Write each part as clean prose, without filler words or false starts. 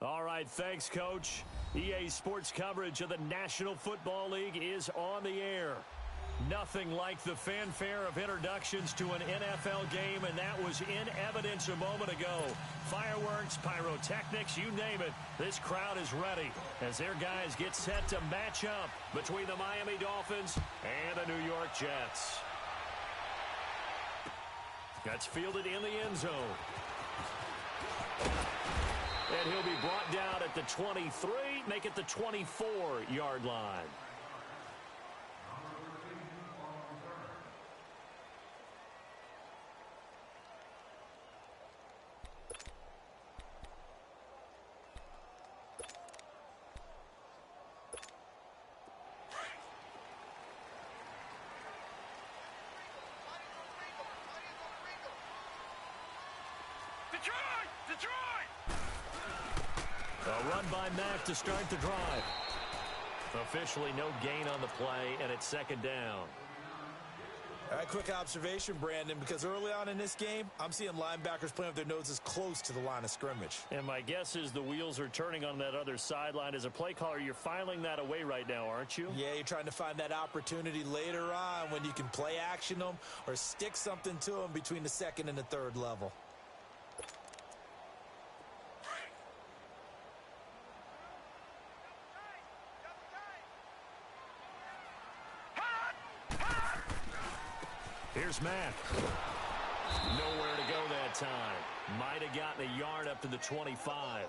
All right, thanks, Coach. EA Sports coverage of the National Football League is on the air. Nothing like the fanfare of introductions to an NFL game, and that was in evidence a moment ago. Fireworks, pyrotechnics, you name it. This crowd is ready as their guys get set to match up between the Miami Dolphins and the New York Jets. That's fielded in the end zone. And he'll be brought down at the 23, make it the 24-yard line. A run by Mack to start the drive. Officially no gain on the play, and it's second down. All right, quick observation, Brandon, because early on in this game, I'm seeing linebackers playing with their noses close to the line of scrimmage. And my guess is the wheels are turning on that other sideline. As a play caller, you're filing that away right now, aren't you? Yeah, you're trying to find that opportunity later on when you can play action them or stick something to them between the second and the third level. Here's Mack. Nowhere to go that time. Might have gotten a yard up to the 25.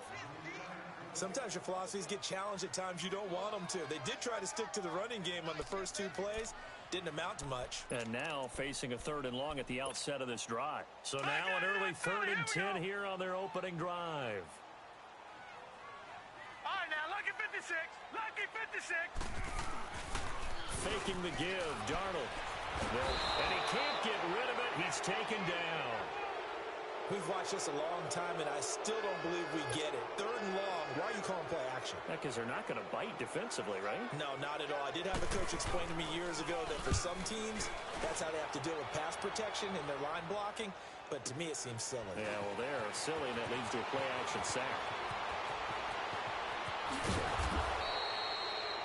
Sometimes your philosophies get challenged at times you don't want them to. They did try to stick to the running game on the first two plays. Didn't amount to much. And now facing a 3rd and long at the outset of this drive. So now an early 3rd and 10 here on their opening drive. All right, now, lucky 56. Lucky 56. Faking the give, Darnold. And he can't get rid of it. He's taken down. We've watched this a long time, and I still don't believe we get it. 3rd and long, why are you calling play action? Because they're not going to bite defensively, right? No, not at all. I did have a coach explain to me years ago that for some teams, that's how they have to deal with pass protection and their line blocking. But to me, it seems silly. Yeah, well, they're silly, and that leads to a play action sack.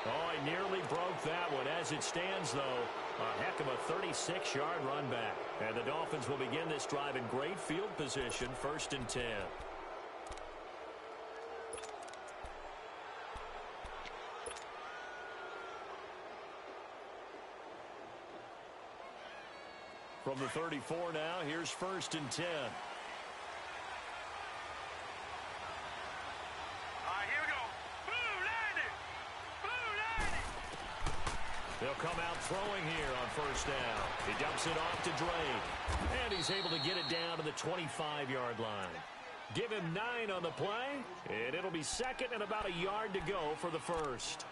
Oh, I nearly broke that one. As it stands, though, a heck of a 36-yard run back. And the Dolphins will begin this drive in great field position, 1st and 10. From the 34 now, here's 1st and 10. They'll come out throwing here on 1st down. He dumps it off to Drake. And he's able to get it down to the 25-yard line. Give him 9 on the play, and it'll be 2nd and about a yard to go for the 1st.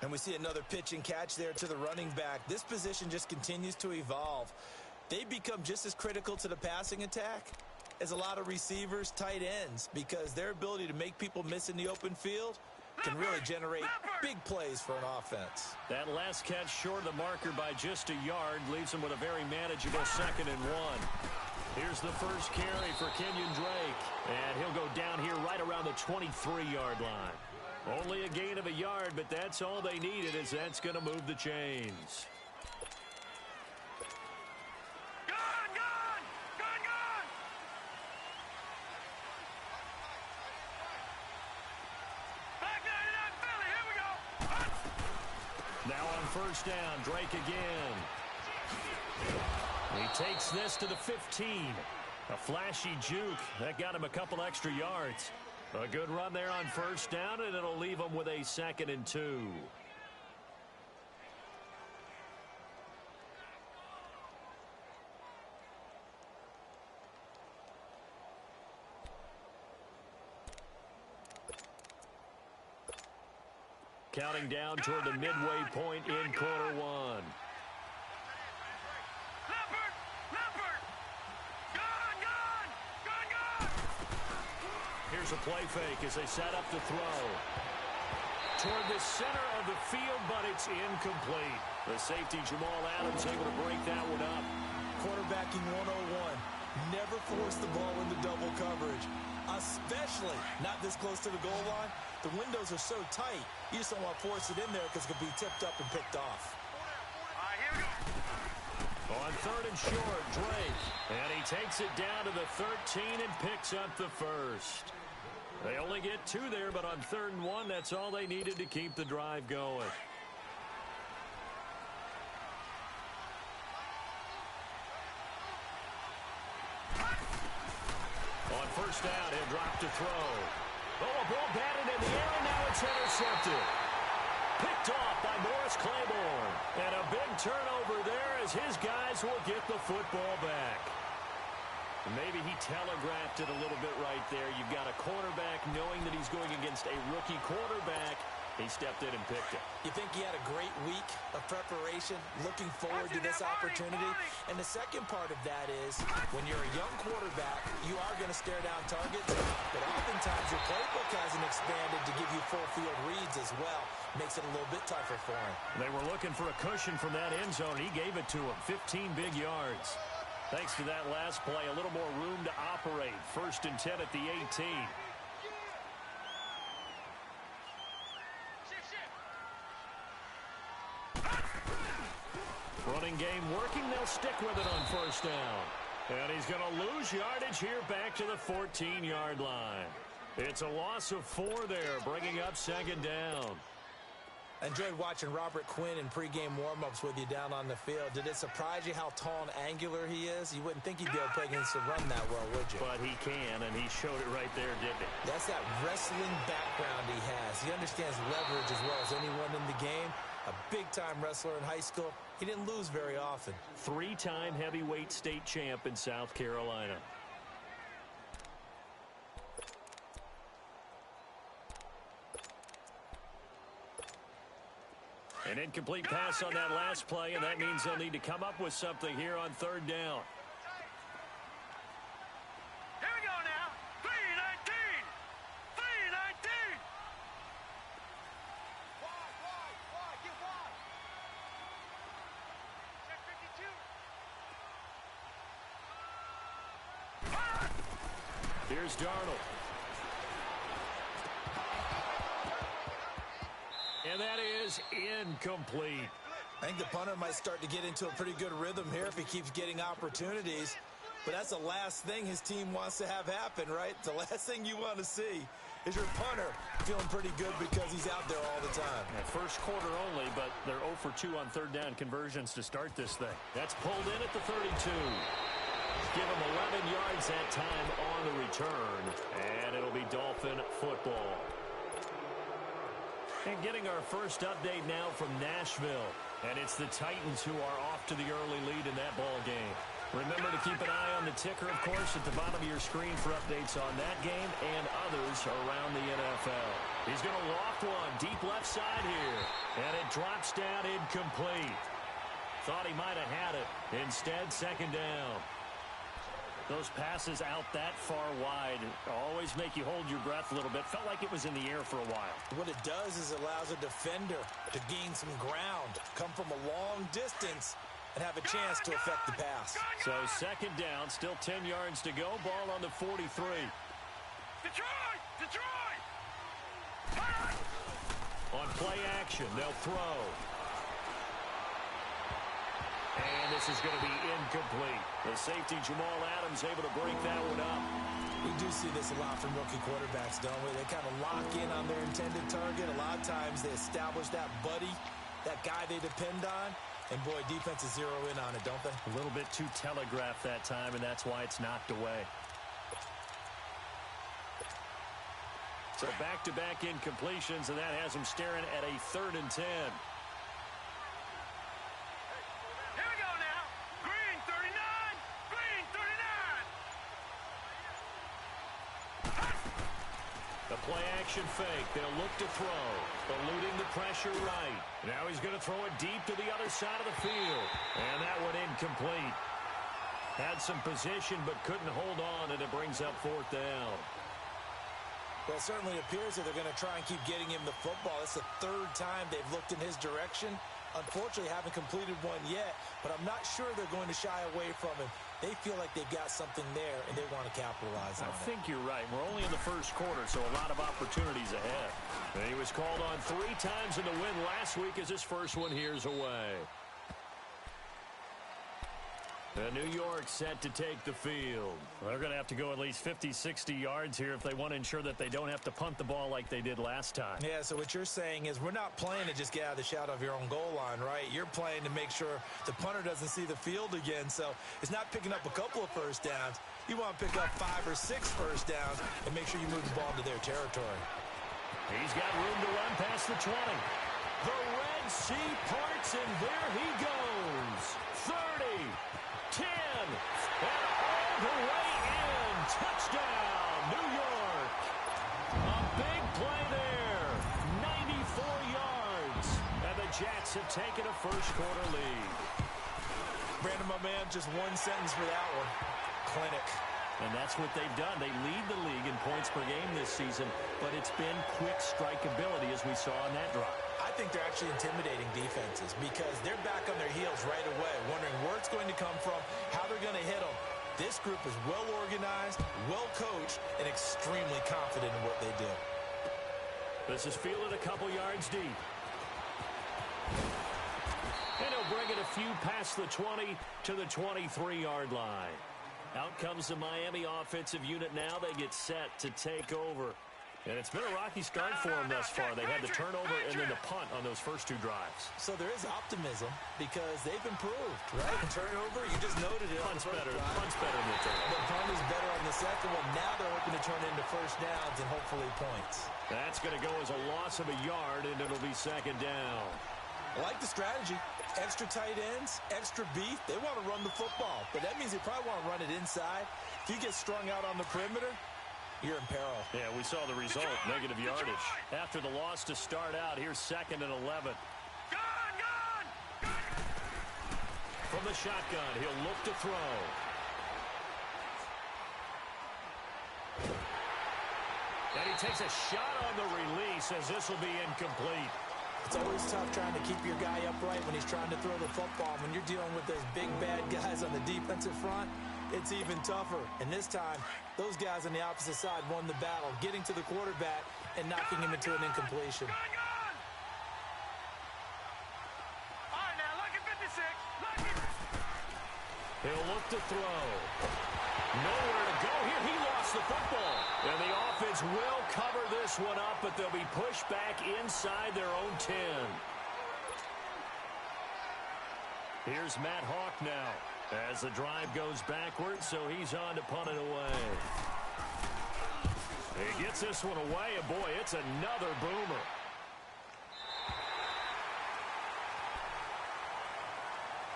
And we see another pitch and catch there to the running back. This position just continues to evolve. They become just as critical to the passing attack as a lot of receivers, tight ends, because their ability to make people miss in the open field can really generate big plays for an offense. That last catch short of the marker by just a yard leaves him with a very manageable 2nd and 1. Here's the first carry for Kenyon Drake, and he'll go down here right around the 23-yard line. Only a gain of a yard, but that's all they needed, as that's going to move the chains. Now on 1st down, Drake again. He takes this to the 15. A flashy juke. That got him a couple extra yards. A good run there on 1st down, and it'll leave him with a 2nd and 2. Counting down toward the midway point in quarter 1. Here's a play fake as they set up to throw. Toward the center of the field, but it's incomplete. The safety, Jamal Adams, able to break that one up. Quarterbacking 101. Never force the ball into double coverage, especially Definitely. Not this close to the goal line. The windows are so tight, you just don't want to force it in there because it could be tipped up and picked off. All right, here we go. On third and short, Drake. And he takes it down to the 13 and picks up the first. They only get 2 there, but on 3rd and 1, that's all they needed to keep the drive going. On first down, he'll drop to throw. Oh, a ball batted in the air, and now it's intercepted. Picked off by Morris Claiborne. And a big turnover there as his guys will get the football back. Maybe he telegraphed it a little bit right there. You've got a cornerback knowing that he's going against a rookie quarterback. He stepped in and picked it. You think he had a great week of preparation, looking forward to this opportunity? And the second part of that is, when you're a young quarterback, you are going to stare down targets, but oftentimes your playbook hasn't expanded to give you full field reads as well. Makes it a little bit tougher for him. They were looking for a cushion from that end zone. He gave it to him, 15 big yards. Thanks to that last play, a little more room to operate. 1st and 10 at the 18. Running game working. They'll stick with it on first down. And he's going to lose yardage here back to the 14-yard line. It's a loss of 4 there, bringing up 2nd down. I enjoyed watching Robert Quinn in pregame warm-ups with you down on the field. Did it surprise you how tall and angular he is? You wouldn't think he'd be able to play against the run that well, would you? But he can, and he showed it right there, didn't he? That's that wrestling background he has. He understands leverage as well as anyone in the game. A big-time wrestler in high school. He didn't lose very often. 3-time heavyweight state champ in South Carolina. An incomplete pass on that last play, and that means they'll need to come up with something here on 3rd down. Here we go now. 3-19. 3-19. Wide, get wide. Check 52. Here's Darnold. And that is incomplete. I think the punter might start to get into a pretty good rhythm here if he keeps getting opportunities. But that's the last thing his team wants to have happen, right? The last thing you want to see is your punter feeling pretty good because he's out there all the time. Yeah, first quarter only, but they're 0 for 2 on 3rd down conversions to start this thing. That's pulled in at the 32. Give him 11 yards that time on the return. And it'll be Dolphin football. And getting our first update now from Nashville. And it's the Titans who are off to the early lead in that ball game. Remember to keep an eye on the ticker, of course, at the bottom of your screen for updates on that game and others around the NFL. He's going to loft one deep left side here. And it drops down incomplete. Thought he might have had it. Instead, 2nd down. Those passes out that far wide always make you hold your breath a little bit. Felt like it was in the air for a while. What it does is it allows a defender to gain some ground, come from a long distance, and have a chance to affect the pass. So 2nd down, still 10 yards to go. Ball on the 43. Detroit! Detroit! On play action, they'll throw. And this is going to be incomplete. The safety, Jamal Adams, able to break that one up. We do see this a lot from rookie quarterbacks, don't we? They kind of lock in on their intended target. A lot of times they establish that buddy, that guy they depend on. And, boy, defenses zero in on it, don't they? A little bit too telegraphed that time, and that's why it's knocked away. So back-to-back incompletions, and that has them staring at a 3rd and 10. Play-action fake. They'll look to throw. Eluding the pressure right. Now he's going to throw it deep to the other side of the field. And that one incomplete. Had some position but couldn't hold on, and it brings up 4th down. Well, it certainly appears that they're going to try and keep getting him the football. It's the 3rd time they've looked in his direction. Unfortunately, haven't completed one yet, but I'm not sure they're going to shy away from him. They feel like they've got something there, and they want to capitalize on it. I think you're right. We're only in the first quarter, so a lot of opportunities ahead. And he was called on 3 times in the win last week as his first one here's away. And New York set to take the field. They're going to have to go at least 50, 60 yards here if they want to ensure that they don't have to punt the ball like they did last time. Yeah, so what you're saying is we're not playing to just get out of the shadow of your own goal line, right? You're playing to make sure the punter doesn't see the field again. So it's not picking up a couple of first downs. You want to pick up 5 or 6 first downs and make sure you move the ball into their territory. He's got room to run past the 20. The Red Sea parts, and there he goes. 30. 10, and all the way in. Touchdown, New York. A big play there. 94 yards. And the Jets have taken a first-quarter lead. Brandon, my man, just one sentence for that one. Clinic. And that's what they've done. They lead the league in points per game this season, but it's been quick strikeability as we saw on that drive. I think they're actually intimidating defenses because they're back on their heels right away, wondering where it's going to come from, how they're going to hit them. This group is well organized, well coached, and extremely confident in what they do. This is fielded a couple yards deep. And he'll bring it a few past the 20 to the 23-yard line. Out comes the Miami offensive unit now. They get set to take over. And it's been a rocky start for them thus far. They had the turnover and then the punt on those first 2 drives. So there is optimism because they've improved, right? Turnover, you just noted it. Punt's better than the turnover. The punt is better on the second one. Now they're hoping to turn into first downs and hopefully points. That's going to go as a loss of a yard, and it'll be second down. I like the strategy. Extra tight ends, extra beef. They want to run the football, but that means they probably want to run it inside. If you get strung out on the perimeter, you're in peril. Yeah, we saw the result, negative yardage. After the loss to start out, here's 2nd and 11. Gone! From the shotgun, he'll look to throw. And he takes a shot on the release as this will be incomplete. It's always tough trying to keep your guy upright when he's trying to throw the football. When you're dealing with those big, bad guys on the defensive front, it's even tougher. And this time, those guys on the opposite side won the battle, getting to the quarterback and knocking him into an incompletion. Gone! All right, now, lucky 56. Lucky. He'll look to throw. Nowhere to go here. He lost the football. And the offense will cover this one up, but they'll be pushed back inside their own 10. Here's Matt Hawk now as the drive goes backwards, so he's on to punt it away. He gets this one away, and boy, it's another boomer.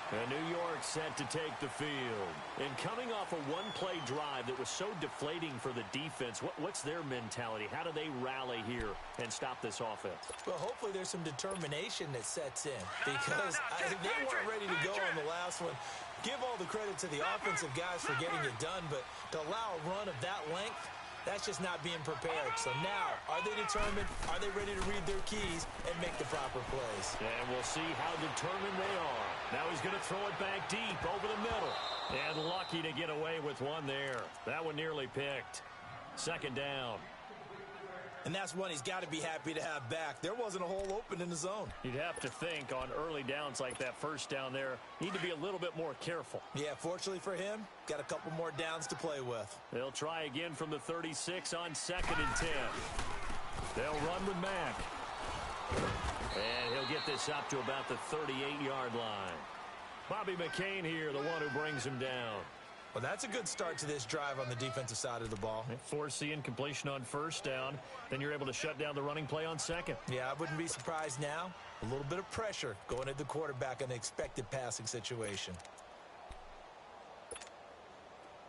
And New York set to take the field. And coming off a one-play drive that was so deflating for the defense, what's their mentality? How do they rally here and stop this offense? Well, hopefully there's some determination that sets in because they weren't ready to go on the last one. Give all the credit to the offensive guys for getting it done, but to allow a run of that length, that's just not being prepared. So now, are they determined? Are they ready to read their keys and make the proper plays? And we'll see how determined they are. Now he's going to throw it back deep over the middle. And lucky to get away with one there. That one nearly picked. 2nd down. And that's one he's got to be happy to have back. There wasn't a hole open in the zone. You'd have to think on early downs like that first down there, need to be a little bit more careful. Yeah, fortunately for him, got a couple more downs to play with. They'll try again from the 36 on 2nd and 10. They'll run with Mack. And he'll get this up to about the 38-yard line. Bobby McCain here, the one who brings him down. Well, that's a good start to this drive on the defensive side of the ball. Force the incompletion on 1st down. Then you're able to shut down the running play on 2nd. Yeah, I wouldn't be surprised now. A little bit of pressure going at the quarterback in the expected passing situation.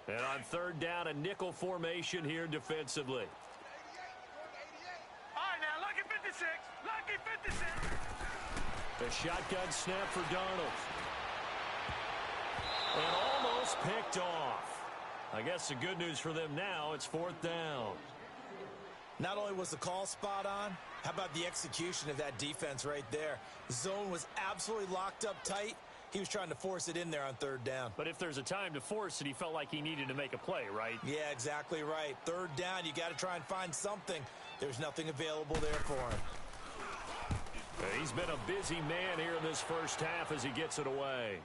And on 3rd down, a nickel formation here defensively. All right, now, lucky 56. Lucky 56. A shotgun snap for Darnold. And almost picked off. I guess the good news for them now, it's 4th down. Not only was the call spot on, how about the execution of that defense right there? Zone was absolutely locked up tight, He was trying to force it in there on third down. But if there's a time to force it, he felt like he needed to make a play, right? Yeah, exactly right. Third down, you got to try and find something. There's nothing available there for him. He's been a busy man here in this first half as he gets it away.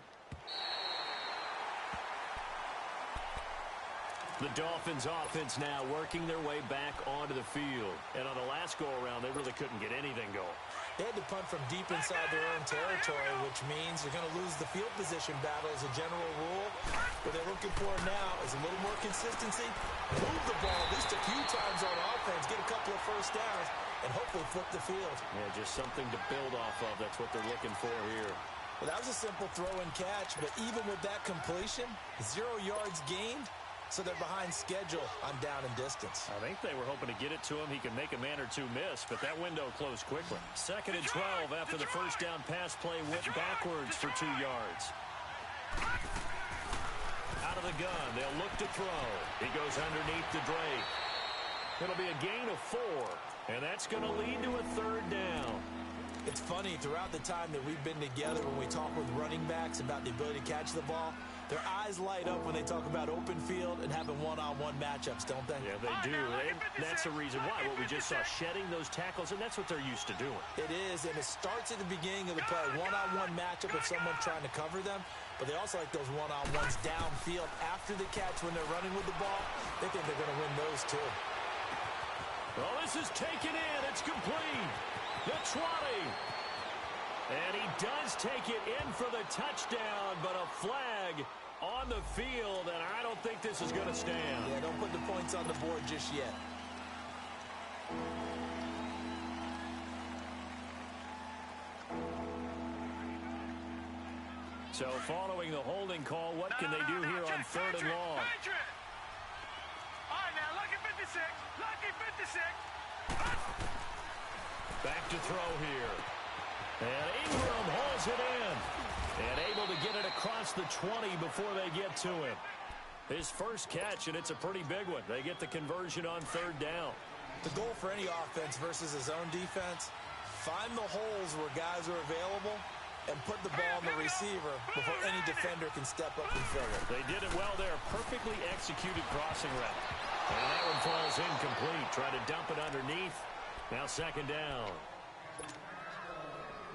The Dolphins offense now working their way back onto the field. And on the last go-around, they really couldn't get anything going. They had to punt from deep inside their own territory, which means you're going to lose the field position battle as a general rule. What they're looking for now is a little more consistency, move the ball at least a few times on offense, get a couple of first downs, and hopefully flip the field. Yeah, just something to build off of. That's what they're looking for here. Well, that was a simple throw and catch, but even with that completion, 0 yards gained, so they're behind schedule on down and distance. I think they were hoping to get it to him. He could make a man or two miss, but that window closed quickly. 2nd and 12 after the first down pass play went backwards for 2 yards. Out of the gun, they'll look to throw. He goes underneath to Drake. It'll be a gain of 4, and that's going to lead to a 3rd down. It's funny, throughout the time that we've been together, when we talk with running backs about the ability to catch the ball, their eyes light up when they talk about open field and having one-on-one matchups, don't they? Yeah, they do. And that's the reason why. What we just saw, shedding those tackles, and that's what they're used to doing. It is, and it starts at the beginning of the play. One-on-one matchup if someone's trying to cover them, but they also like those one-on-ones downfield after the catch when they're running with the ball. They think they're going to win those too. Well, this is taken in. It's complete. The 20. And he does take it in for the touchdown, but a flag on the field, and I don't think this is going to stand. Yeah, don't put the points on the board just yet. So following the holding call, what can they do here on 3rd and long? All right, now, lucky 56. Lucky 56. Back to throw here. And Ingram hauls it in. And able to get it across the 20 before they get to him. His first catch, and it's a pretty big one. They get the conversion on 3rd down. The goal for any offense versus a zone defense, find the holes where guys are available and put the ball on the receiver before any defender can step up and fill it. They did it well there. Perfectly executed crossing route. And that one falls incomplete. Try to dump it underneath. Now 2nd down.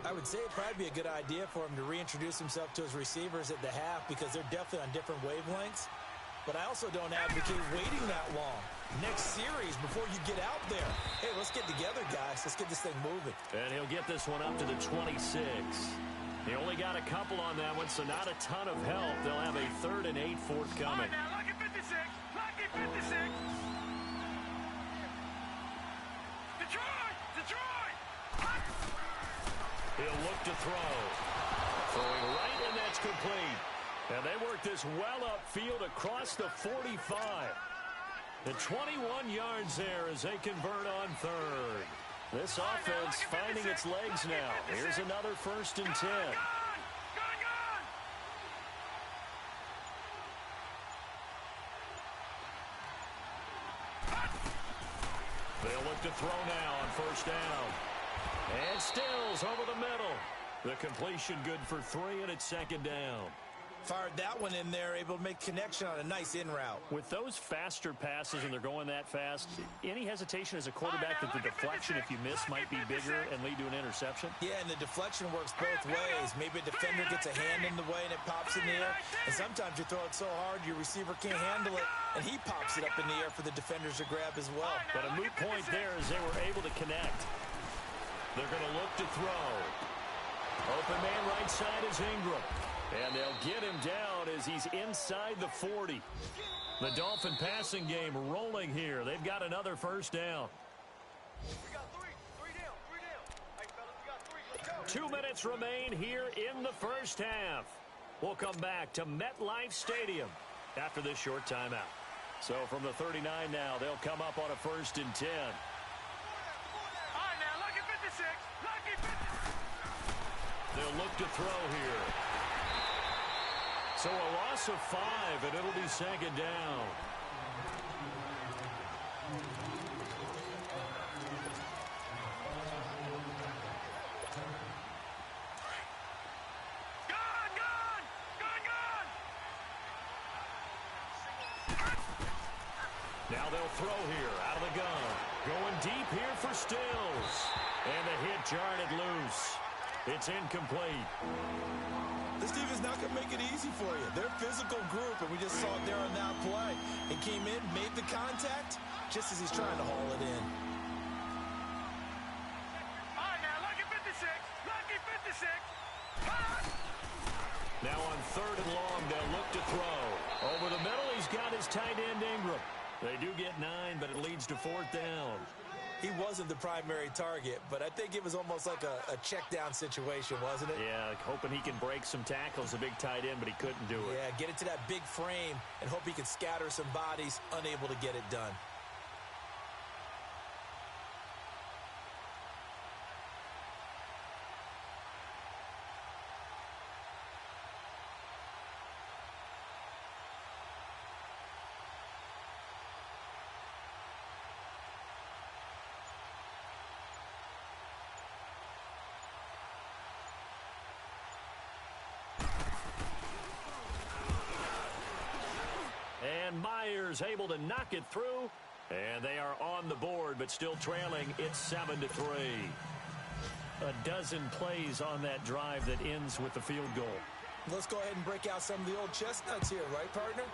I would say it'd probably be a good idea for him to reintroduce himself to his receivers at the half because they're definitely on different wavelengths. But I also don't advocate waiting that long. Next series, before you get out there, hey, let's get together, guys. Let's get this thing moving. And he'll get this one up to the 26. He only got a couple on that one, so not a ton of help. They'll have a 3rd and 8 forthcoming. All right, now, lucky 56. Lucky 56. Detroit! Detroit! He'll look to throw. Throwing right, and that's complete. And they work this well upfield across the 45. The 21 yards there as they convert on 3rd. This offense finding its legs now. Here's another 1st and 10. Gone! They'll look to throw now on 1st down. And Stills over the middle. The completion good for 3, and it's 2nd down. Fired that one in there, able to make connection on a nice in route. With those faster passes and they're going that fast, any hesitation as a quarterback that the deflection, if you miss, might be bigger and lead to an interception? Yeah, and the deflection works both ways. Maybe a defender gets a hand in the way and it pops in the air. And sometimes you throw it so hard your receiver can't handle it, and he pops it up in the air for the defenders to grab as well. But a moot point there as they were able to connect. They're going to look to throw. Open man right side is Ingram. And they'll get him down as he's inside the 40. The Dolphin passing game rolling here. They've got another 1st down. We got 3. 3 down. 3 down. Hey, fellas, we got 3. Let's go. 2 minutes remain here in the first half. We'll come back to MetLife Stadium after this short timeout. So from the 39 now, they'll come up on a 1st and 10. All right, now, lucky 56. Lucky 56. They'll look to throw here. So a loss of 5, and it'll be 2nd down. Gone! Now they'll throw here out of the gun. Going deep here for Stills. And the hit jarred it loose. It's incomplete. This defense not going to make it easy for you. They're a physical group, and we just saw it there on that play. He came in, made the contact, just as he's trying to haul it in. All right, now, lucky 56. Lucky 56. Now on 3rd and long, they'll look to throw. Over the middle, he's got his tight end, Ingram. They do get 9, but it leads to 4th down. He wasn't the primary target, but I think it was almost like a check-down situation, wasn't it? Yeah, hoping he can break some tackles, a big tight end, but he couldn't do it. Yeah, get it to that big frame and hope he can scatter some bodies, unable to get it done. And Myers able to knock it through. And they are on the board, but still trailing. It's 7-3. A dozen plays on that drive that ends with the field goal. Let's go ahead and break out some of the old chestnuts here, right, partner?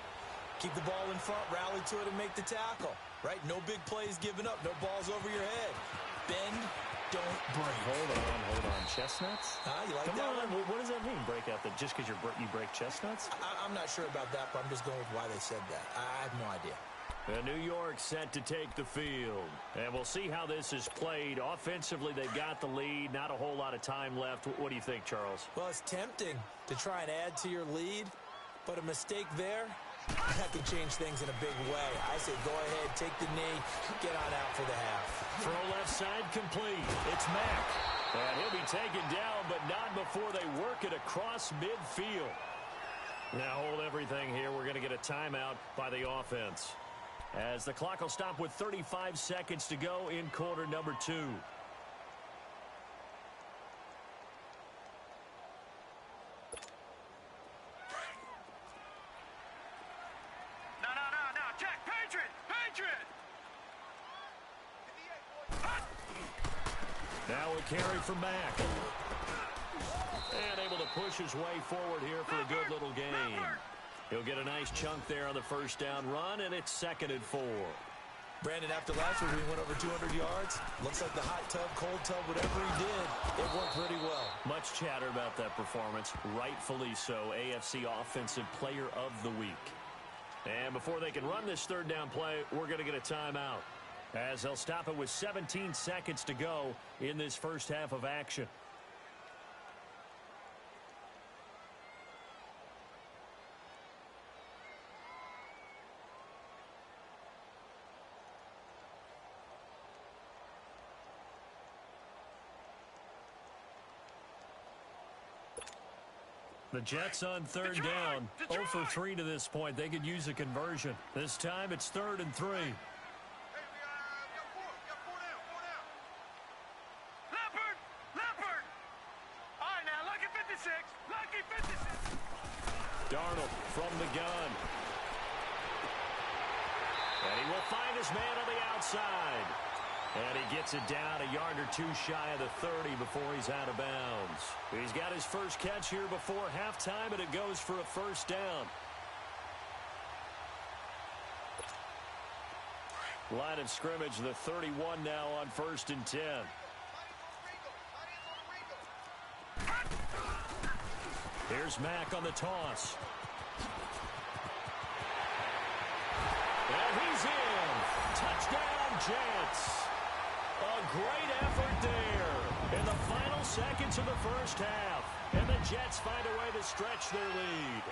Keep the ball in front, rally to it, and make the tackle, right? No big plays given up, no balls over your head. Bend, don't break. Hold on. Chestnuts? You like Come that on, one? what does that mean, break out? That just because you break chestnuts? I'm not sure about that, but I'm just going with why they said that. I have no idea. New York set to take the field. And we'll see how this is played. Offensively, they've got the lead. Not a whole lot of time left. What do you think, Charles? Well, it's tempting to try and add to your lead, but a mistake there, that can change things in a big way. I say go ahead, take the knee, get on out for the half. Throw left side complete. It's Mack. And he'll be taken down, but not before they work it across midfield. Now hold everything here. We're going to get a timeout by the offense, as the clock will stop with 35 seconds to go in quarter number 2. No. Check. Patriot. Now a carry from Mack. And able to push his way forward here for a good little gain. He'll get a nice chunk there on the first down run, and it's 2nd and 4. Brandon, after last week, we went over 200 yards. Looks like the hot tub, cold tub, whatever he did, it worked pretty well. Much chatter about that performance. Rightfully so. AFC Offensive Player of the Week. And before they can run this 3rd down play, we're going to get a timeout, as they'll stop it with 17 seconds to go in this first half of action. The Jets on 3rd down. 0 for 3 to this point. They could use a conversion. This time it's 3rd and 3. Hey, we got 4 down. Leopard. All right, now, lucky 56. Darnold from the gun. And he will find his man on the outside. And he gets it down a yard or 2 shy of the 30 before he's out of bounds. He's got his first catch here before halftime, and it goes for a first down. Line of scrimmage, the 31 now on 1st and 10. Here's Mack on the toss. And he's in. Touchdown, Jets. A great effort there in the final seconds of the first half. And the Jets find a way to stretch their lead.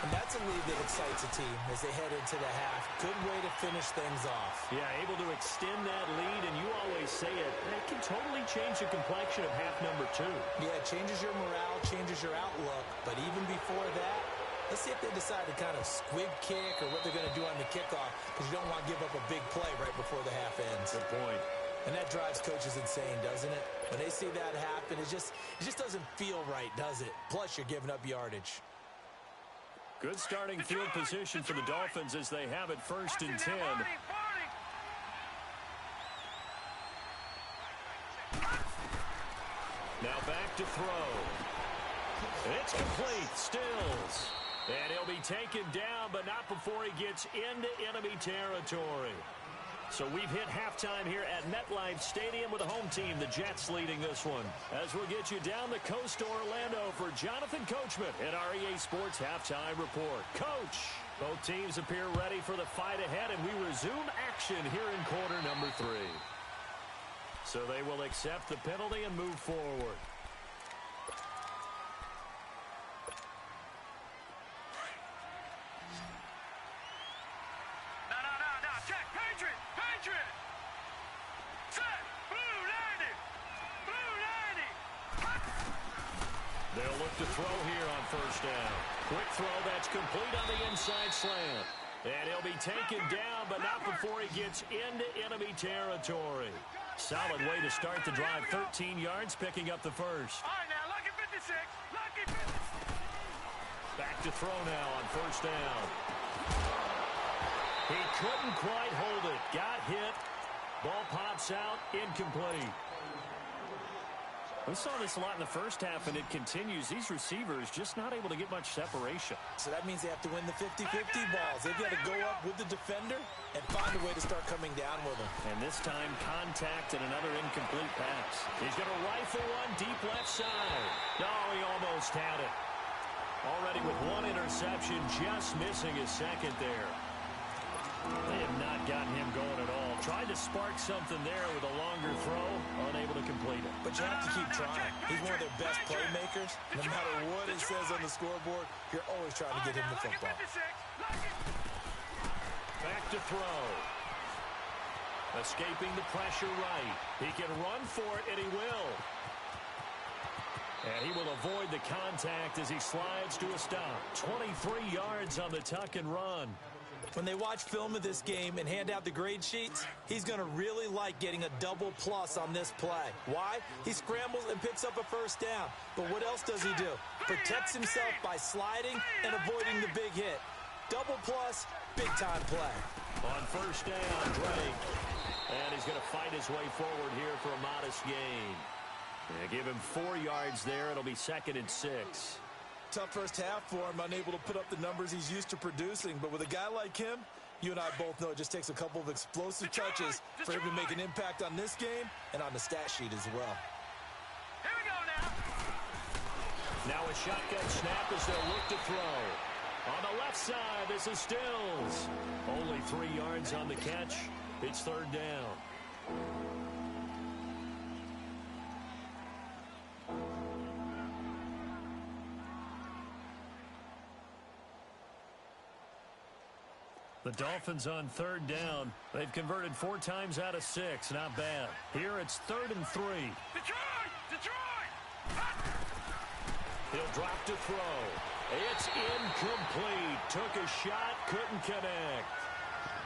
And that's a lead that excites a team as they head into the half. Good way to finish things off. Yeah, able to extend that lead, and you always say it can totally change the complexion of half number 2. Yeah, it changes your morale, changes your outlook. But even before that, let's see if they decide to kind of squib kick or what they're going to do on the kickoff, because you don't want to give up a big play right before the half ends. Good point. And that drives coaches insane, doesn't it? When they see that happen, it just doesn't feel right, does it? Plus, you're giving up yardage. Good starting field position for the Dolphins as they have it 1st and 10. Now back to throw. It's complete. Stills. And he'll be taken down, but not before he gets into enemy territory. So we've hit halftime here at MetLife Stadium with the home team, the Jets, leading this one. As we'll get you down the coast to Orlando for Jonathan Coachman at our EA Sports Halftime Report. Coach, both teams appear ready for the fight ahead, and we resume action here in quarter number 3. So they will accept the penalty and move forward. They'll look to throw here on 1st down. Quick throw that's complete on the inside slant. And he'll be taken down, but not before he gets into enemy territory. Solid way to start the drive. 13 yards, picking up the first. All right, now, lucky 56. Lucky 56. Back to throw now on 1st down. He couldn't quite hold it. Got hit. Ball pops out. Incomplete. We saw this a lot in the first half, and it continues. These receivers just not able to get much separation. So that means they have to win the 50-50 balls. They've got to go up with the defender and find a way to start coming down with him. And this time, contact and another incomplete pass. He's going to rifle one deep left side. No, he almost had it. Already with one interception, just missing his second there. They have not gotten him going at all. Tried to spark something there with a longer throw, unable to complete it. But you have to keep trying. He's one of their best playmakers. No matter what it says on the scoreboard, you're always trying to get him the football. Back to throw. Escaping the pressure right. He can run for it, and he will. And he will avoid the contact as he slides to a stop. 23 yards on the tuck and run. When they watch film of this game and hand out the grade sheets, he's going to really like getting a double plus on this play. Why? He scrambles and picks up a 1st down. But what else does he do? Protects himself by sliding and avoiding the big hit. Double plus, big-time play. On 1st down, Drake. And he's going to fight his way forward here for a modest gain. Give him 4 yards there. It'll be 2nd and 6. Tough first half for him, unable to put up the numbers he's used to producing. But with a guy like him, you and I both know it just takes a couple of explosive touches for him to make an impact on this game and on the stat sheet as well. Here we go now. Now a shotgun snap as they'll look to throw. On the left side, this is Stills. Only 3 yards on the catch. It's 3rd down. The Dolphins on 3rd down. They've converted 4 times out of 6. Not bad. Here it's 3rd and 3. Detroit! He'll drop to throw. It's incomplete. Took a shot, couldn't connect.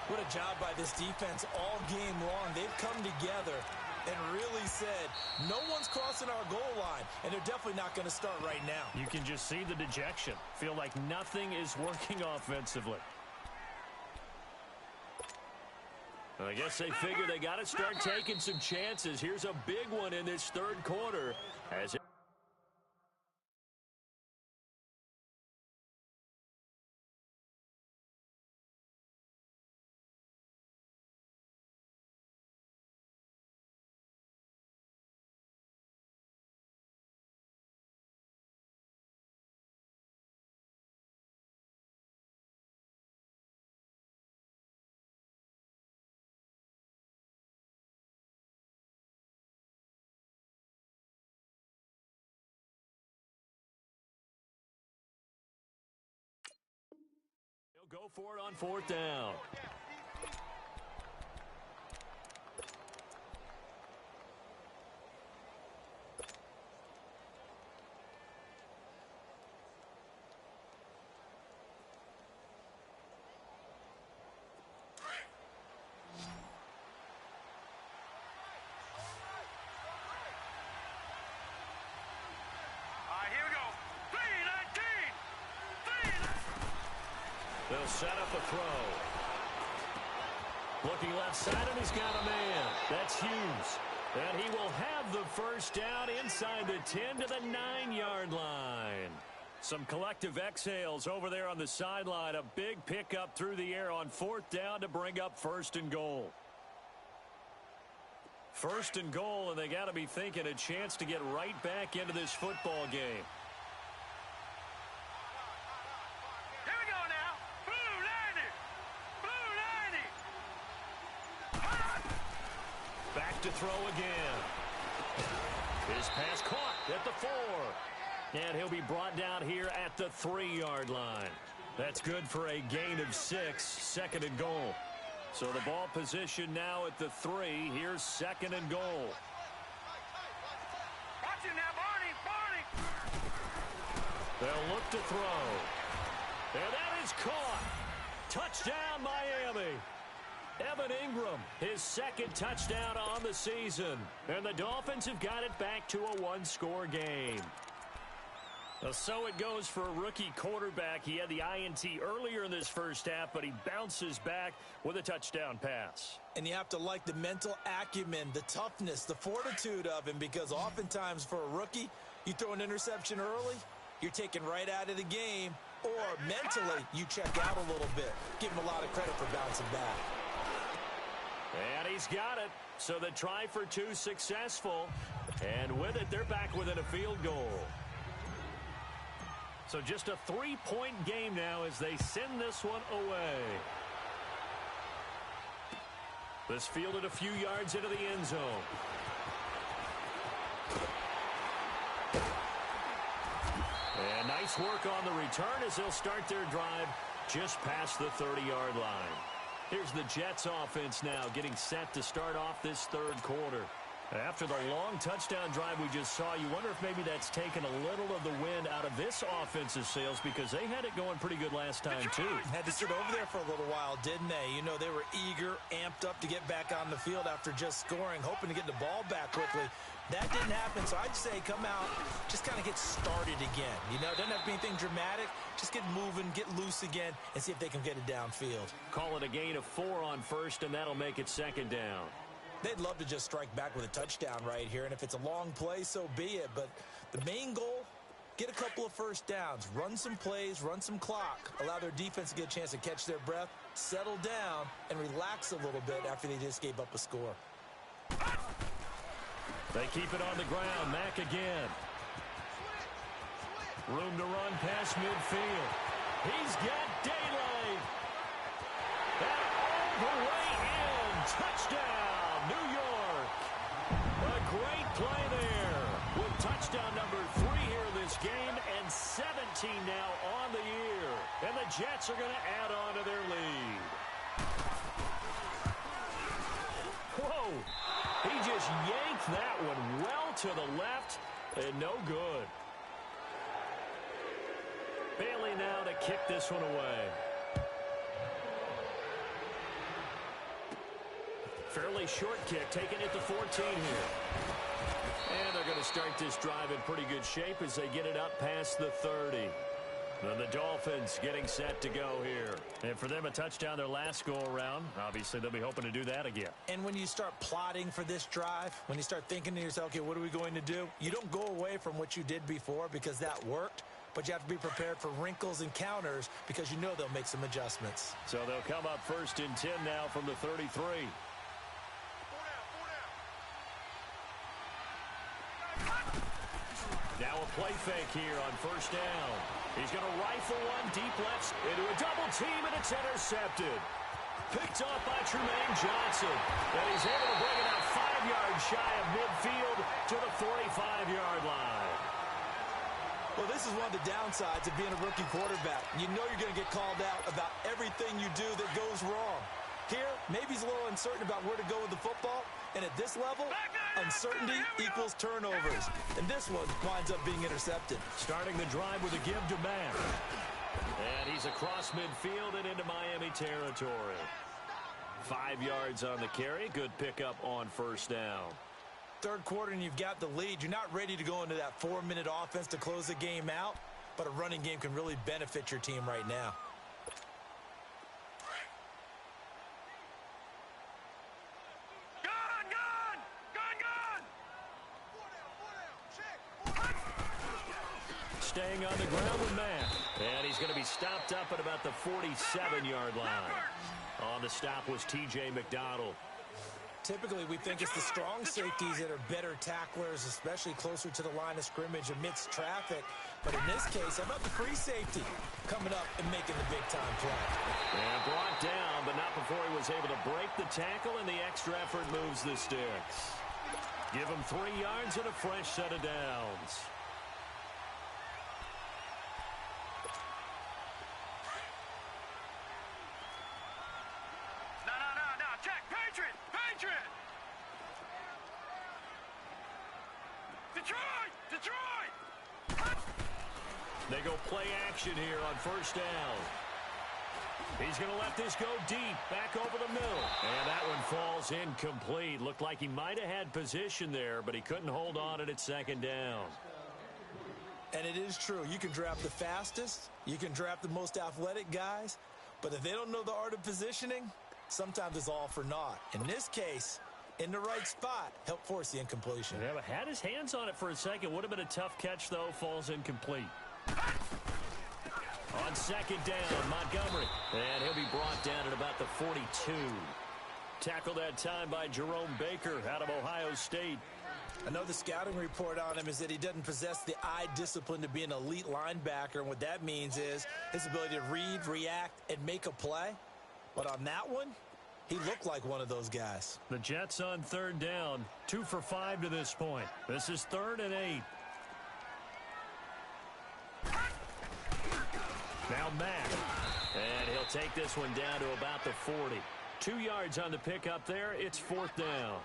What a job by this defense all game long. They've come together and really said, no one's crossing our goal line, and they're definitely not going to start right now. You can just see the dejection. Feel like nothing is working offensively. I guess they figure they got to start taking some chances. Here's a big one in this 3rd quarter. As it go for it on 4th down. He'll set up a throw. Looking left side, and he's got a man. That's Hughes. And he will have the first down inside the 10 to the 9-yard line. Some collective exhales over there on the sideline. A big pickup through the air on 4th down to bring up 1st and goal. 1st and goal, and they got to be thinking a chance to get right back into this football game. Here we go now. Blue 90. Back to throw again. His pass caught at the 4. And he'll be brought down here at the 3-yard line. That's good for a gain of 6, 2nd and goal. So the ball position now at the 3. Here's 2nd and goal. Watch him now, Barney. They'll look to throw. And that is caught. Touchdown, Miami. Evan Ingram, his 2nd touchdown on the season. And the Dolphins have got it back to a 1-score game. So it goes for a rookie quarterback. He had the INT earlier in this first half, but he bounces back with a touchdown pass. And you have to like the mental acumen, the toughness, the fortitude of him, because oftentimes for a rookie, you throw an interception early, you're taken right out of the game, or mentally you check out a little bit. Give him a lot of credit for bouncing back. And he's got it. So the try for 2 successful. And with it, they're back within a field goal. So just a 3-point game now as they send this one away. This fielded a few yards into the end zone. And nice work on the return as they'll start their drive just past the 30-yard line. Here's the Jets offense now getting set to start off this 3rd quarter. After the long touchdown drive we just saw, you wonder if maybe that's taken a little of the wind out of this offensive sails, because they had it going pretty good last time, too. Had to sit over there for a little while, didn't they? You know, they were eager, amped up to get back on the field after just scoring, hoping to get the ball back quickly. That didn't happen, so I'd say come out, just kind of get started again. You know, doesn't have to be anything dramatic. Just get moving, get loose again, and see if they can get it downfield. Call it a gain of 4 on 1st, and that'll make it 2nd down. They'd love to just strike back with a touchdown right here, and if it's a long play, so be it. But the main goal, get a couple of first downs, run some plays, run some clock, allow their defense to get a chance to catch their breath, settle down, and relax a little bit after they just gave up a score. They keep it on the ground. Mack again. Room to run past midfield. He's got daylight. And all the way in. Touchdown, New York. A great play there with touchdown number 3 here in this game, and 17 now on the year. And the Jets are going to add on to their lead. Whoa. He just yanked that one well to the left, and no good. Bailey now to kick this one away. Fairly short kick, taking it to 14 here. And they're going to start this drive in pretty good shape as they get it up past the 30. And the Dolphins getting set to go here. And for them, a touchdown their last go-around. Obviously, they'll be hoping to do that again. And when you start plotting for this drive, when you start thinking to yourself, okay, what are we going to do? You don't go away from what you did before because that worked, but you have to be prepared for wrinkles and counters because you know they'll make some adjustments. So they'll come up 1st and 10 now from the 33. Now a play fake here on 1st down. He's going to rifle one deep left into a double team, and it's intercepted. Picked off by Tremaine Johnson. And he's able to bring it out 5 yards shy of midfield to the 45-yard line. Well, this is one of the downsides of being a rookie quarterback. You know you're going to get called out about everything you do that goes wrong. Here, maybe he's a little uncertain about where to go with the football. And at this level, uncertainty equals turnovers. And this one winds up being intercepted. Starting the drive with a give to Mack. And he's across midfield and into Miami territory. 5 yards on the carry. Good pickup on 1st down. 3rd quarter and you've got the lead. You're not ready to go into that 4-minute offense to close the game out. But a running game can really benefit your team right now. staying on the ground with Matt. And he's going to be stopped up at about the 47-yard line. On the stop was T.J. McDonald. Typically, we think it's the strong safeties that are better tacklers, especially closer to the line of scrimmage amidst traffic. But in this case, how about the free safety coming up and making the big-time play? And brought down, but not before he was able to break the tackle, and the extra effort moves the sticks. Give him 3 yards and a fresh set of downs. No. Check. Patriot. Detroit. They go play action here on first down. He's going to let this go deep, back over the middle. And that one falls incomplete. Looked like he might have had position there, but he couldn't hold on at second down. And it is true. You can draft the fastest. You can draft the most athletic guys. But if they don't know the art of positioning, sometimes it's all for naught. In this case, in the right spot, helped force the incompletion. Yeah, but had his hands on it for a second. Would have been a tough catch, though. Falls incomplete. On second down, Montgomery. And he'll be brought down at about the 42. Tackled that time by Jerome Baker out of Ohio State. Another scouting report on him is that he doesn't possess the eye discipline to be an elite linebacker. And what that means is his ability to read, react, and make a play. But on that one, he looked like one of those guys. The Jets on third down. 2 for 5 to this point. This is 3rd and 8. Now Mack. And he'll take this one down to about the 40. 2 yards on the pickup there. It's 4th down.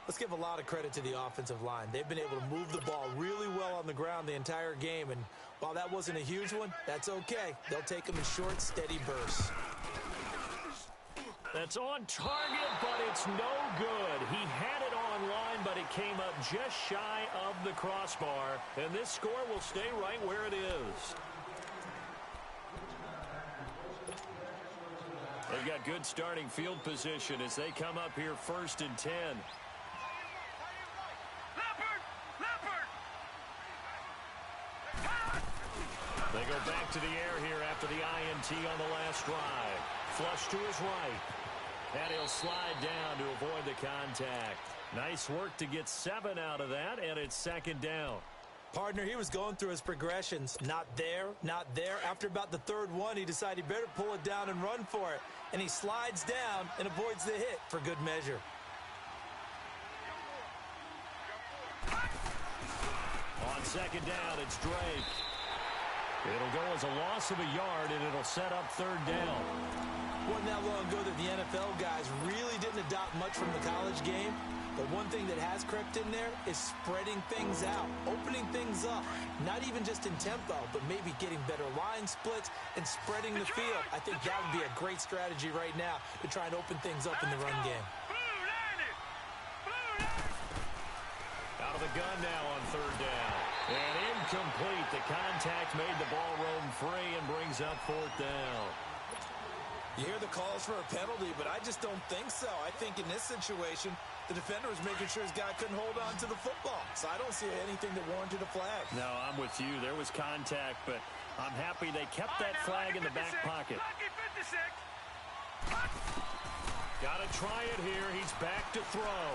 Let's give a lot of credit to the offensive line. They've been able to move the ball really well on the ground the entire game. And while that wasn't a huge one, that's okay. They'll take them in short, steady bursts. That's on target, but it's no good. He had it on line, but it came up just shy of the crossbar. And this score will stay right where it is. They've got good starting field position as they come up here 1st and 10. They go back to the air here after the INT on the last drive. Flush to his right. And he'll slide down to avoid the contact. Nice work to get 7 out of that, and it's 2nd down. Partner, he was going through his progressions. Not there, not there. After about the 3rd one, he decided he better pull it down and run for it. And he slides down and avoids the hit for good measure. On 2nd down, it's Drake. It'll go as a loss of a yard, and it'll set up 3rd down. Wasn't that long ago that the NFL guys really didn't adopt much from the college game. But one thing that has crept in there is spreading things out, opening things up, not even just in tempo, but maybe getting better line splits and spreading the field. I think that would be a great strategy right now to try and open things up in the run game. Out of the gun now on 3rd down. And incomplete. The contact made the ball roam free and brings up 4th down. You hear the calls for a penalty, but I just don't think so. I think in this situation, the defender was making sure his guy couldn't hold on to the football. So I don't see anything that warranted a flag. No, I'm with you. There was contact, but I'm happy they kept that flag in the back pocket. Got to try it here. He's back to throw.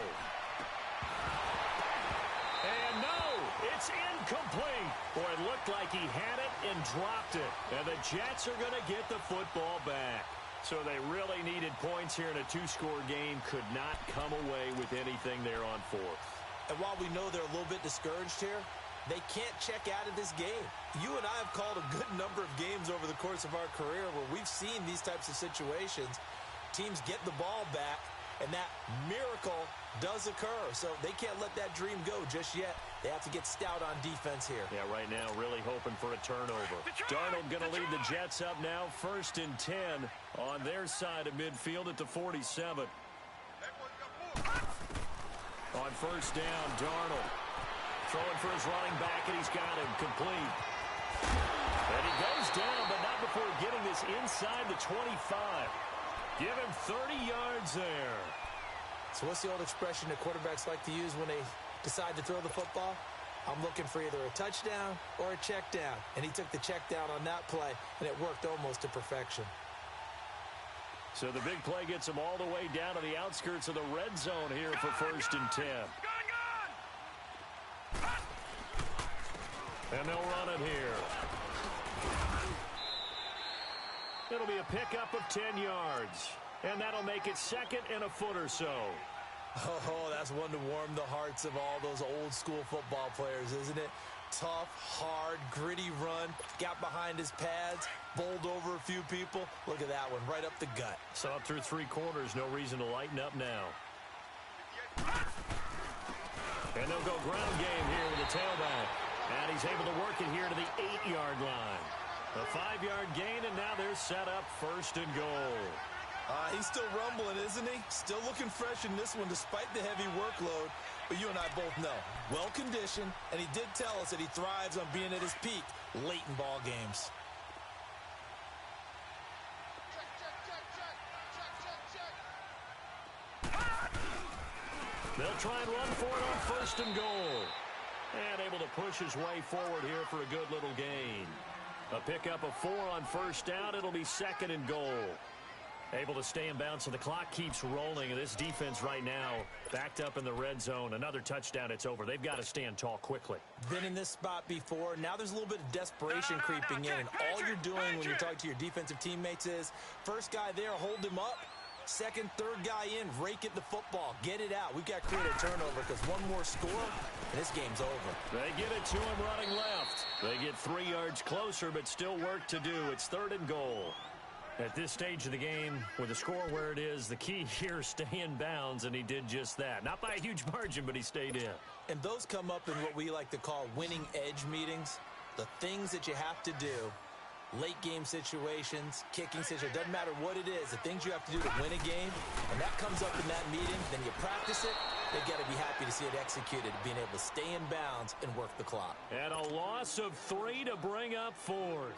And no, it's incomplete. Boy, it looked like he had it and dropped it. And the Jets are going to get the football back. So they really needed points here in a 2-score game. Could not come away with anything there on 4th. And while we know they're a little bit discouraged here, they can't check out of this game. You and I have called a good number of games over the course of our career where we've seen these types of situations. Teams get the ball back, and that miracle does occur. So they can't let that dream go just yet. They have to get stout on defense here. Yeah, right now really hoping for a turnover. Darnold going to lead the Jets up now 1st and 10 on their side of midfield at the 47. On 1st down, Darnold throwing for his running back, and he's got him complete. And he goes down, but not before getting this inside the 25. Give him 30 yards there. So what's the old expression that quarterbacks like to use when they decide to throw the football? I'm looking for either a touchdown or a check down. And he took the check down on that play, and it worked almost to perfection. So the big play gets them all the way down to the outskirts of the red zone here for 1st and 10. And they'll run it here. It'll be a pickup of 10 yards. And that'll make it 2nd and a foot or so. Oh, that's one to warm the hearts of all those old-school football players, isn't it? Tough, hard, gritty run. Got behind his pads, bowled over a few people. Look at that one, right up the gut. Saw it through 3 quarters. No reason to lighten up now. And they'll go ground game here with the tailback. And he's able to work it here to the 8-yard line. A 5-yard gain, and now they're set up 1st and goal. He's still rumbling, isn't he? Still looking fresh in this one despite the heavy workload. But you and I both know, well-conditioned, and he did tell us that he thrives on being at his peak late in ball games. They'll try and run for it on 1st and goal. And able to push his way forward here for a good little gain. A pickup of 4 on 1st down. It'll be 2nd and goal. Able to stay in bounds, so the clock keeps rolling. And this defense right now backed up in the red zone. Another touchdown, it's over. They've got to stand tall quickly. Been in this spot before. Now there's a little bit of desperation creeping in. And all you're doing when you're talking to your defensive teammates is, first guy there, hold him up. Second, third guy in, rake at the football. Get it out. We've got to create a turnover because one more score, and this game's over. They get it to him running left. They get 3 yards closer, but still work to do. It's 3rd and goal. At this stage of the game, with the score where it is, the key here is stay in bounds, and he did just that. Not by a huge margin, but he stayed in. And those come up in what we like to call winning edge meetings. The things that you have to do, late game situations, kicking situations, doesn't matter what it is, the things you have to do to win a game, and that comes up in that meeting, then you practice it, they've got to be happy to see it executed, being able to stay in bounds and work the clock. And a loss of 3 to bring up 4th.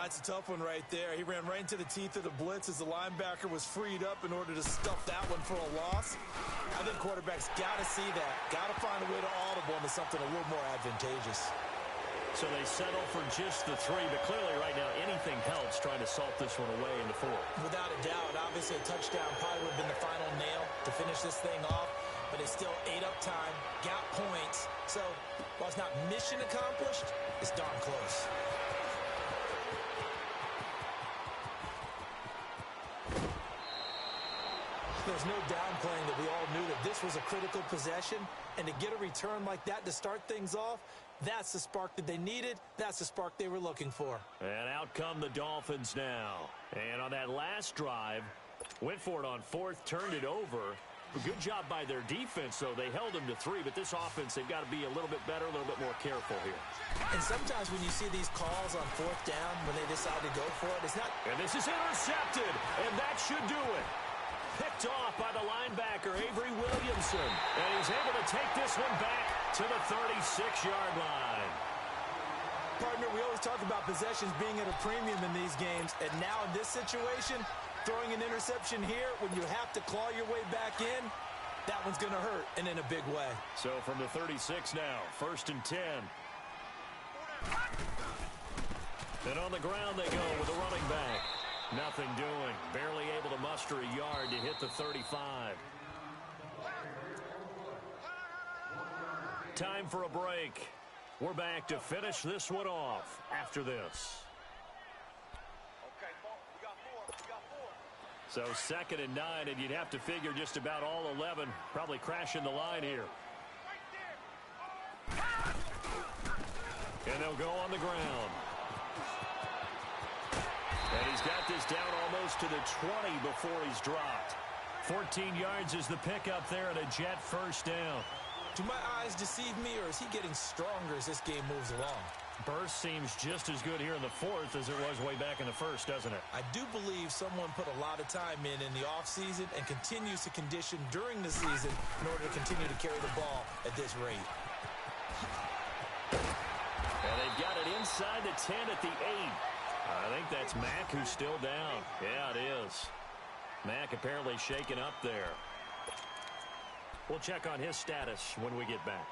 It's a tough one right there. He ran right into the teeth of the blitz as the linebacker was freed up in order to stuff that one for a loss. I think quarterbacks got to see that. Got to find a way to audible into something a little more advantageous. So they settle for just the 3, but clearly right now anything helps trying to salt this one away in the 4th. Without a doubt. Obviously a touchdown probably would have been the final nail to finish this thing off, but it's still ate up time, got points. So while it's not mission accomplished, it's darn close. There's no downplaying that we all knew that this was a critical possession, and to get a return like that to start things off, that's the spark that they needed. That's the spark they were looking for. And out come the Dolphins now. And on that last drive, went for it on 4th, turned it over. Good job by their defense, though. They held them to 3, but this offense, they've got to be a little bit better, a little bit more careful here. And sometimes when you see these calls on 4th down, when they decide to go for it, it's not... And this is intercepted, and that should do it. Picked off by the linebacker, Avery Williamson. And he's able to take this one back to the 36-yard line. Partner, we always talk about possessions being at a premium in these games. And now in this situation, throwing an interception here when you have to claw your way back in, that one's going to hurt, and in a big way. So from the 36 now, 1st and 10. And on the ground they go with the running back. Nothing doing. Barely able to muster a yard to hit the 35. Time for a break. We're back to finish this one off after this. Okay, we got 4. So 2nd and 9, and you'd have to figure just about all 11 probably crashing the line here. And they'll go on the ground. And he's got this down almost to the 20 before he's dropped. 14 yards is the pickup there and a Jet 1st down. Do my eyes deceive me, or is he getting stronger as this game moves along? Burst seems just as good here in the 4th as it was way back in the 1st, doesn't it? I do believe someone put a lot of time in the offseason and continues to condition during the season in order to continue to carry the ball at this rate. And they've got it inside the 10 at the 8. I think that's Mack who's still down. Yeah, it is. Mack apparently shaken up there. We'll check on his status when we get back.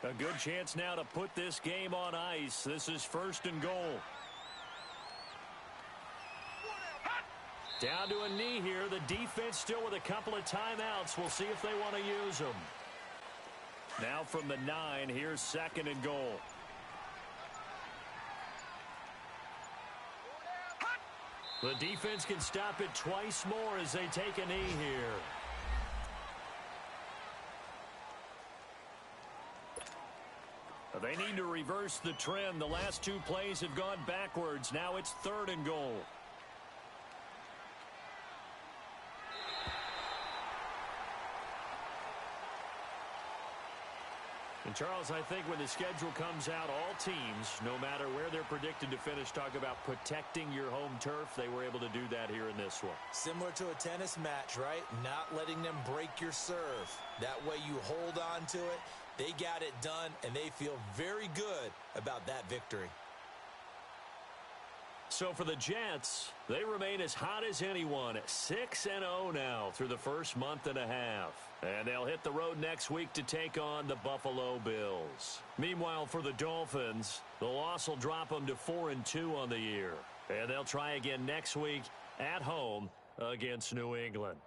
A good chance now to put this game on ice. This is 1st and goal. Down to a knee here. The defense still with a couple of timeouts. We'll see if they want to use them. Now from the 9, here's 2nd and goal. The defense can stop it twice more as they take a knee here. They need to reverse the trend. The last 2 plays have gone backwards. Now it's 3rd and goal. And Charles, I think when the schedule comes out, all teams, no matter where they're predicted to finish, talk about protecting your home turf. They were able to do that here in this one. Similar to a tennis match, right? Not letting them break your serve. That way you hold on to it. They got it done, and they feel very good about that victory. So for the Jets, they remain as hot as anyone, 6-0 now through the first month and a half. And they'll hit the road next week to take on the Buffalo Bills. Meanwhile, for the Dolphins, the loss will drop them to 4-2 on the year. And they'll try again next week at home against New England.